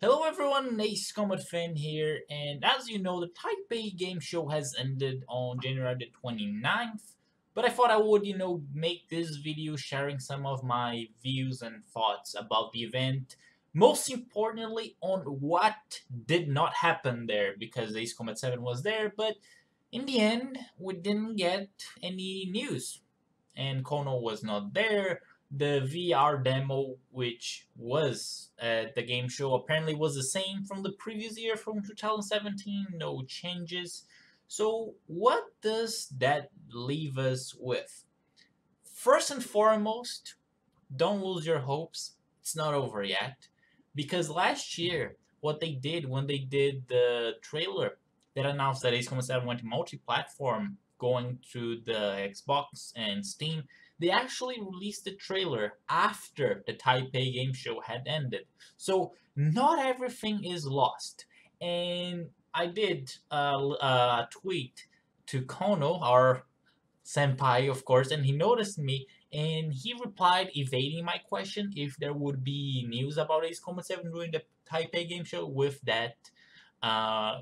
Hello everyone, Ace Comet Fan here, and as you know, the Taipei Game Show has ended on January the 29th, but I thought I would, make this video sharing some of my views and thoughts about the event, most importantly on what did not happen there, because Ace Comet 7 was there, but in the end, we didn't get any news and Kono was not there. The VR demo, which was at the game show, apparently was the same from the previous year, from 2017. No changes. So, what does that leave us with? First and foremost, don't lose your hopes. It's not over yet. Because last year, what they did when they did the trailer that announced that Ace Combat 7 went multi platform going to the Xbox and Steam, they actually released the trailer after the Taipei Game Show had ended. So, not everything is lost. And I did a tweet to Kono, our senpai, of course, and he noticed me and he replied evading my question if there would be news about Ace Combat 7 during the Taipei Game Show with that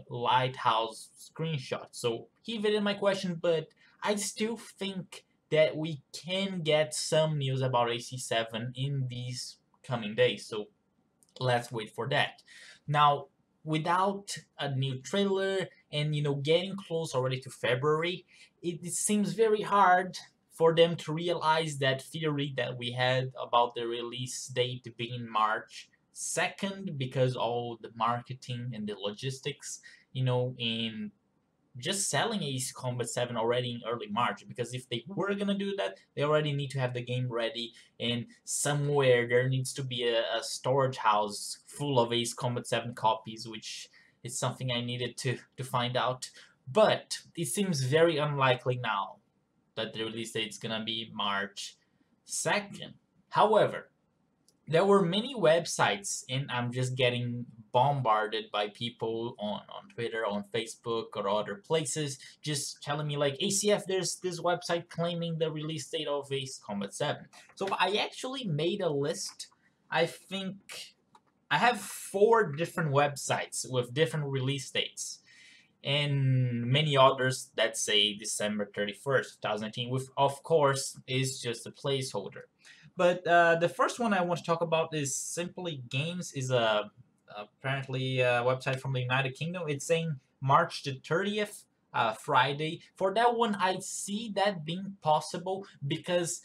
lighthouse screenshot. So he evaded my question, but I still think that we can get some news about AC7 in these coming days. So let's wait for that. Now, without a new trailer and getting close already to February, it seems very hard for them to realize that theory that we had about the release date being March 2nd, because all the marketing and the logistics, in just selling Ace Combat 7 already in early March, because if they were gonna do that, they already need to have the game ready, and somewhere there needs to be a storage house full of Ace Combat 7 copies, which is something I needed to find out. But it seems very unlikely now that the release date is gonna be March 2nd. However, there were many websites, and I'm just getting bombarded by people on Twitter, on Facebook, or other places, just telling me like, ACF, there's this website claiming the release date of Ace Combat 7. So I actually made a list. I think I have 4 different websites with different release dates, and many others that say December 31st, 2019, which of course is just a placeholder. But the first one I want to talk about is Simply Games, is apparently a website from the United Kingdom. It's saying March the 30th, Friday. For that one, I see that being possible because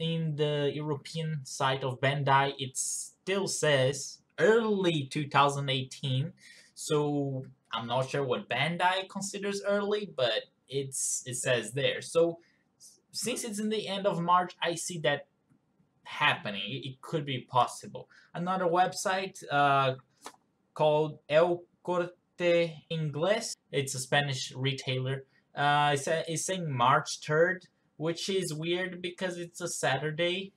in the European site of Bandai, it still says early 2018. So I'm not sure what Bandai considers early, but it says there. So since it's in the end of March, I see that happening. It could be possible. Another website called El Corte Inglés. It's a Spanish retailer. It's saying March 3rd, which is weird because it's a Saturday,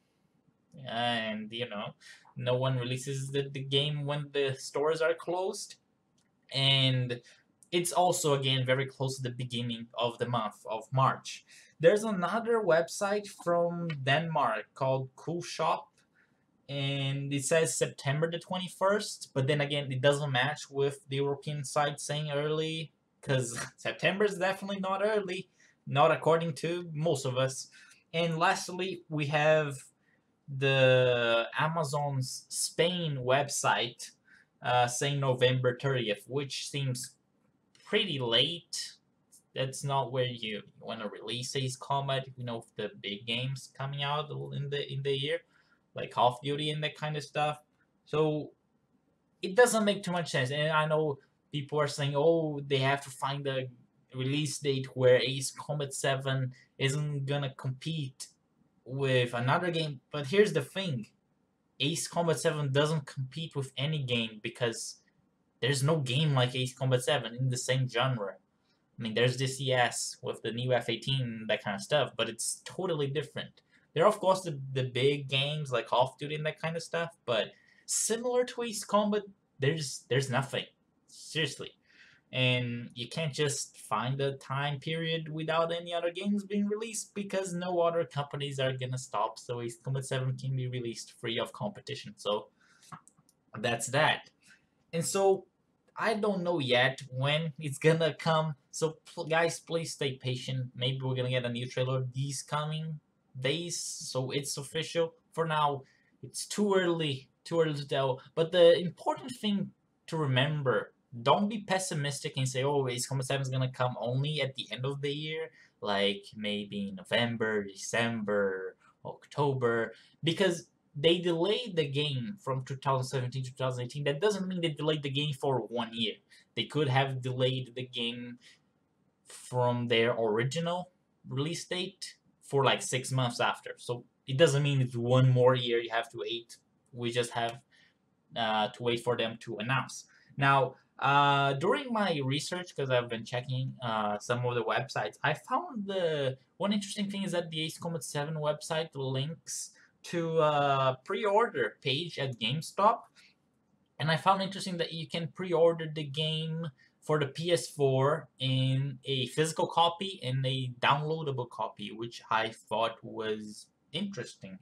and no one releases the game when the stores are closed. And it's also again very close to the beginning of the month of March. There's another website from Denmark called Cool Shop, and it says September the 21st, but then again, it doesn't match with the European site saying early, because September is definitely not early, not according to most of us. And lastly, we have the Amazon's Spain website saying November 30th, which seems pretty late. That's not where you want to release Ace Combat. The big games coming out in the year, like Call of Duty and that kind of stuff. So it doesn't make too much sense. And I know people are saying, oh, they have to find a release date where Ace Combat 7 isn't gonna compete with another game. But here's the thing: Ace Combat 7 doesn't compete with any game because there's no game like Ace Combat 7 in the same genre. I mean, there's this ES with the new F-18, that kind of stuff, but it's totally different. There are, of course, the big games like Call of Duty and that kind of stuff, but similar to Ace Combat, there's nothing. Seriously. And you can't just find a time period without any other games being released because no other companies are gonna stop, so Ace Combat 7 can be released free of competition. So that's that. And so I don't know yet when it's gonna come. So guys, please stay patient. Maybe we're gonna get a new trailer these coming days. So it's official. For now, it's too early to tell. But the important thing to remember: don't be pessimistic and say, "Oh, Ace Combat 7 is gonna come only at the end of the year, like maybe November, December, October," because they delayed the game from 2017 to 2018. That doesn't mean they delayed the game for 1 year. They could have delayed the game from their original release date for like 6 months after. So it doesn't mean it's one more year you have to wait. We just have to wait for them to announce. Now, during my research, because I've been checking some of the websites, I found the one interesting thing is that the Ace Combat 7 website links to a pre-order page at GameStop, and I found interesting that you can pre-order the game for the PS4 in a physical copy and a downloadable copy, which I thought was interesting.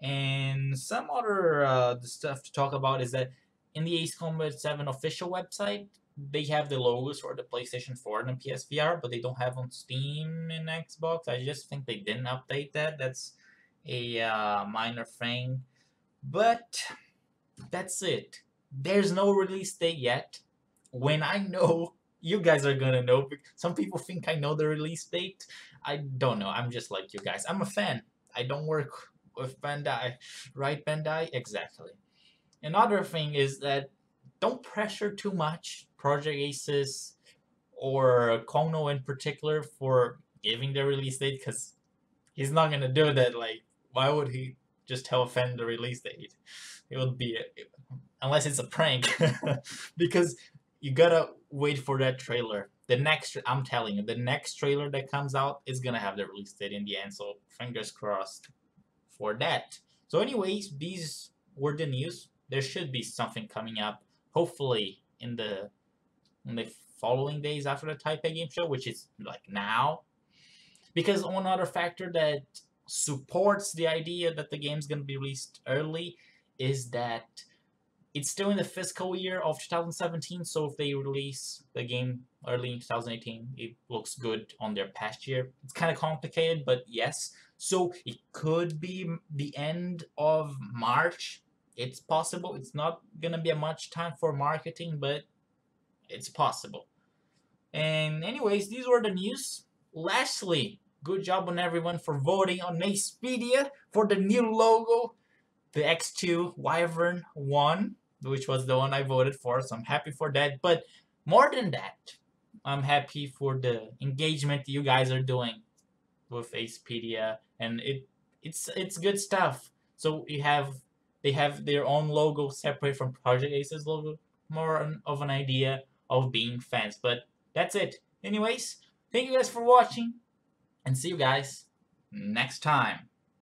And some other stuff to talk about is that in the Ace Combat 7 official website, they have the logos for the PlayStation 4 and the PSVR, but they don't have on Steam and Xbox. I just think they didn't update that. That's a minor thing. But that's it. There's no release date yet. When I know, you guys are gonna know. Some people think I know the release date. I don't know. I'm just like you guys. I'm a fan. I don't work with Bandai. Right, Bandai? Exactly. Another thing is that don't pressure too much Project Aces or Kono in particular for giving the release date, because he's not gonna do that. Like, why would he just tell a fan the release date? It would be unless it's a prank, because you gotta wait for that trailer. The next, I'm telling you, the next trailer that comes out is gonna have the release date in the end. So fingers crossed for that. So, anyways, these were the news. There should be something coming up, hopefully in the following days after the Taipei Game Show, which is like now. Because one other factor that supports the idea that the game's gonna be released early is that it's still in the fiscal year of 2017, so if they release the game early in 2018, it looks good on their past year. It's kind of complicated, but yes. So it could be the end of March. It's possible. It's not going to be a much time for marketing, but it's possible. And anyways, these were the news. Lastly, good job on everyone for voting on Acepedia for the new logo. The X2 Wyvern won, which was the one I voted for, so I'm happy for that. But more than that, I'm happy for the engagement you guys are doing with Acepedia, and it's good stuff. So they have their own logo separate from Project Ace's logo, more of an idea of being fans. But that's it. Anyways, thank you guys for watching, and see you guys next time.